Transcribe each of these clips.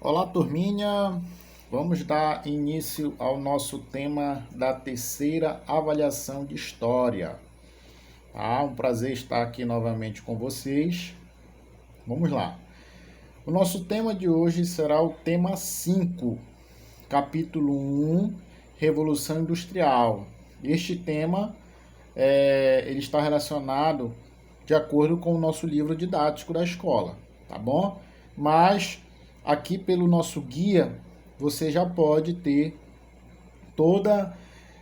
Olá, turminha! Vamos dar início ao nosso tema da terceira avaliação de história. Um prazer estar aqui novamente com vocês. Vamos lá. O nosso tema de hoje será o tema 5, capítulo 1, Revolução Industrial. Este tema ele está relacionado de acordo com o nosso livro didático da escola, tá bom? Mas aqui pelo nosso guia, você já pode ter toda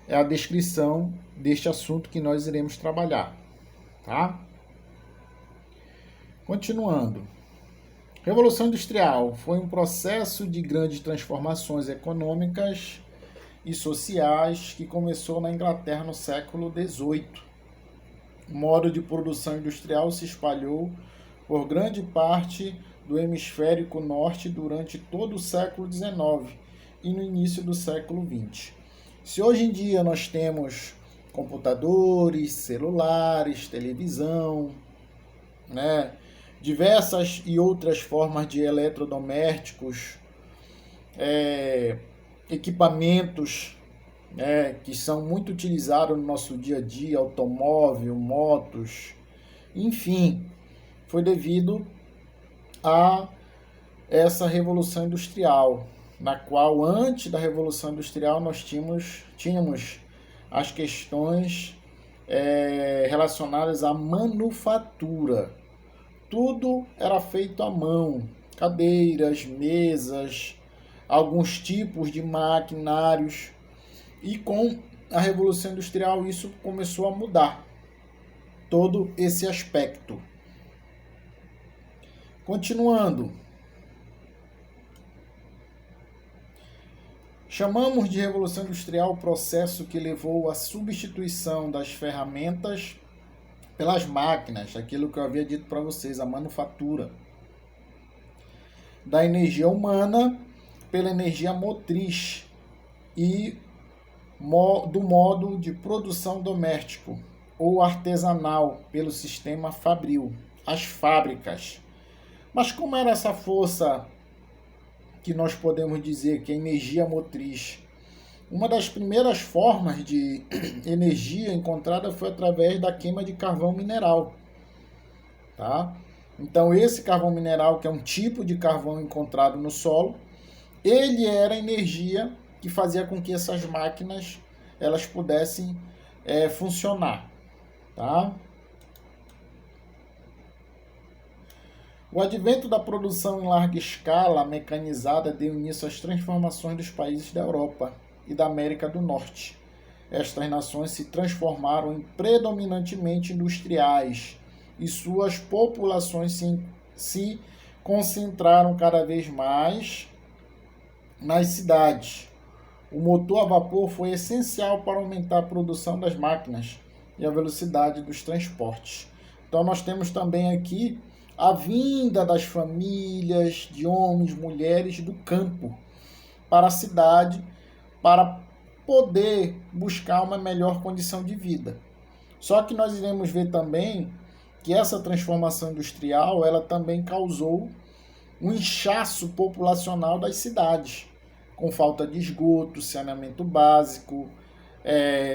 a descrição deste assunto que nós iremos trabalhar, tá? Continuando. Revolução Industrial foi um processo de grandes transformações econômicas e sociais que começou na Inglaterra no século XVIII. O modo de produção industrial se espalhou por grande parte do hemisfério norte durante todo o século XIX e no início do século XX. Se hoje em dia nós temos computadores, celulares, televisão, diversas e outras formas de eletrodomésticos, equipamentos que são muito utilizados no nosso dia a dia, automóvel, motos, enfim, foi devido a essa revolução industrial, na qual antes da revolução industrial nós tínhamos as questões relacionadas à manufatura. Tudo era feito à mão, cadeiras, mesas, alguns tipos de maquinários, e com a revolução industrial isso começou a mudar todo esse aspecto. Continuando, chamamos de revolução industrial o processo que levou à substituição das ferramentas pelas máquinas, aquilo que eu havia dito para vocês, a manufatura, da energia humana pela energia motriz e do modo de produção doméstico ou artesanal pelo sistema fabril, as fábricas. Mas como era essa força que nós podemos dizer que é energia motriz? Uma das primeiras formas de energia encontrada foi através da queima de carvão mineral. Tá? Então esse carvão mineral, que é um tipo de carvão encontrado no solo, ele era a energia que fazia com que essas máquinas elas pudessem funcionar. Tá? O advento da produção em larga escala mecanizada deu início às transformações dos países da Europa e da América do Norte. Estas nações se transformaram em predominantemente industriais e suas populações se concentraram cada vez mais nas cidades. O motor a vapor foi essencial para aumentar a produção das máquinas e a velocidade dos transportes. Então nós temos também aqui a vinda das famílias, de homens, mulheres do campo para a cidade, para poder buscar uma melhor condição de vida. Só que nós iremos ver também que essa transformação industrial, ela também causou um inchaço populacional das cidades, com falta de esgoto, saneamento básico,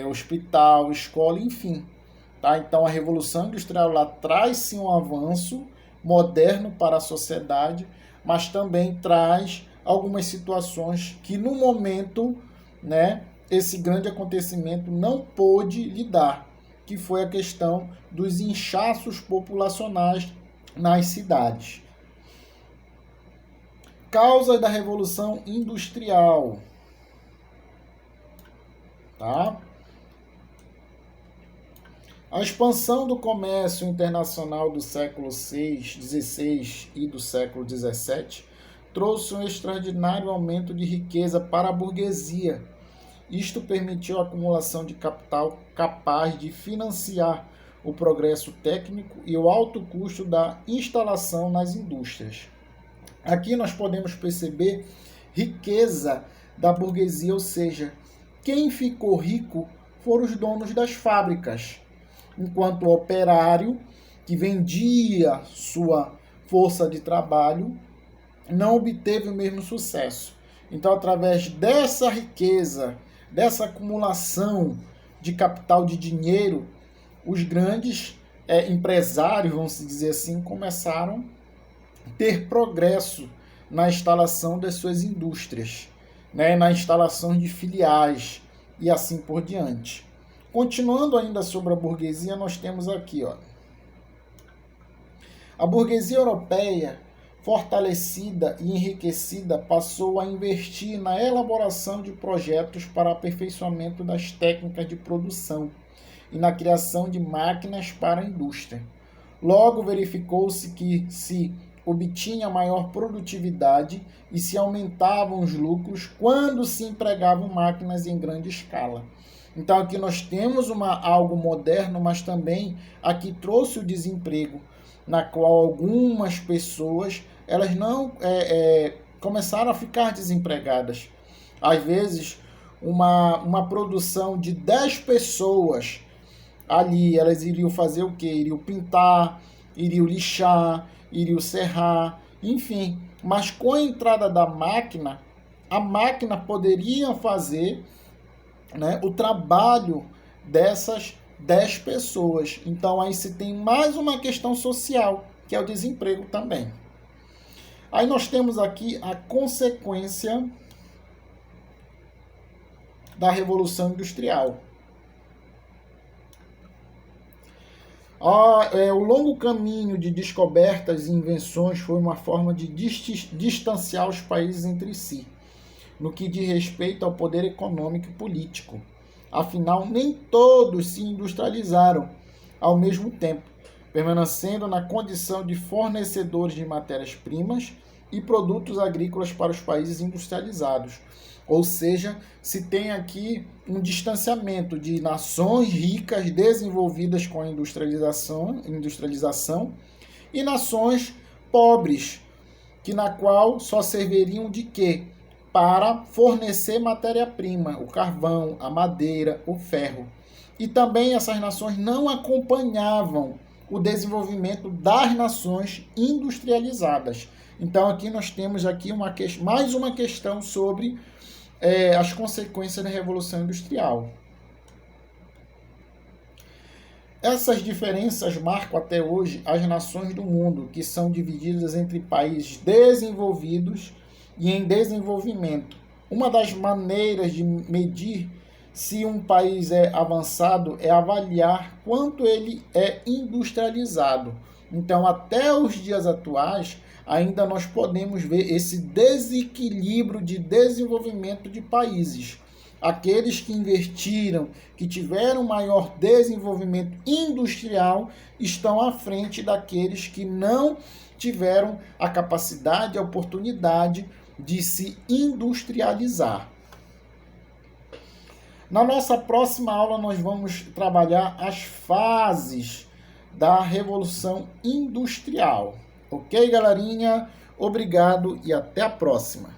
hospital, escola, enfim. Tá? Então a Revolução Industrial lá traz sim um avanço moderno para a sociedade, mas também traz algumas situações que no momento, esse grande acontecimento não pôde lidar, que foi a questão dos inchaços populacionais nas cidades. Causa da Revolução Industrial. Tá? A expansão do comércio internacional do século XVI e do século XVII trouxe um extraordinário aumento de riqueza para a burguesia. Isto permitiu a acumulação de capital capaz de financiar o progresso técnico e o alto custo da instalação nas indústrias. Aqui nós podemos perceber riqueza da burguesia, ou seja, quem ficou rico foram os donos das fábricas, enquanto o operário, que vendia sua força de trabalho, não obteve o mesmo sucesso. Então, através dessa riqueza, dessa acumulação de capital de dinheiro, os grandes empresários, vamos dizer assim, começaram a ter progresso na instalação das suas indústrias, né, na instalação de filiais e assim por diante. Continuando ainda sobre a burguesia, nós temos aqui, ó, a burguesia europeia, fortalecida e enriquecida, passou a investir na elaboração de projetos para aperfeiçoamento das técnicas de produção e na criação de máquinas para a indústria. Logo, verificou-se que se obtinha maior produtividade e se aumentavam os lucros quando se empregavam máquinas em grande escala. Então, aqui nós temos algo moderno, mas também aqui trouxe o desemprego, na qual algumas pessoas elas não começaram a ficar desempregadas. Às vezes, uma produção de 10 pessoas ali, elas iriam fazer o quê? Iriam pintar, iriam lixar, iriam serrar, enfim. Mas com a entrada da máquina, a máquina poderia fazer, né, o trabalho dessas 10 pessoas. Então, aí se tem mais uma questão social, que é o desemprego também. Aí nós temos aqui a consequência da Revolução Industrial. O longo caminho de descobertas e invenções foi uma forma de distanciar os países entre si, no que diz respeito ao poder econômico e político. Afinal, nem todos se industrializaram ao mesmo tempo, permanecendo na condição de fornecedores de matérias-primas e produtos agrícolas para os países industrializados. Ou seja, se tem aqui um distanciamento de nações ricas, desenvolvidas com a industrialização e nações pobres, na qual só serviriam de quê? Para fornecer matéria-prima, o carvão, a madeira, o ferro. E também essas nações não acompanhavam o desenvolvimento das nações industrializadas. Então aqui nós temos aqui mais uma questão sobre as consequências da Revolução Industrial. Essas diferenças marcam até hoje as nações do mundo, que são divididas entre países desenvolvidos e em desenvolvimento. Uma das maneiras de medir se um país é avançado é avaliar quanto ele é industrializado. Então, até os dias atuais, ainda nós podemos ver esse desequilíbrio de desenvolvimento de países. Aqueles que investiram, que tiveram maior desenvolvimento industrial, estão à frente daqueles que não tiveram a capacidade, a oportunidade de se industrializar. Na nossa próxima aula, nós vamos trabalhar as fases da Revolução Industrial. Ok, galerinha? Obrigado e até a próxima.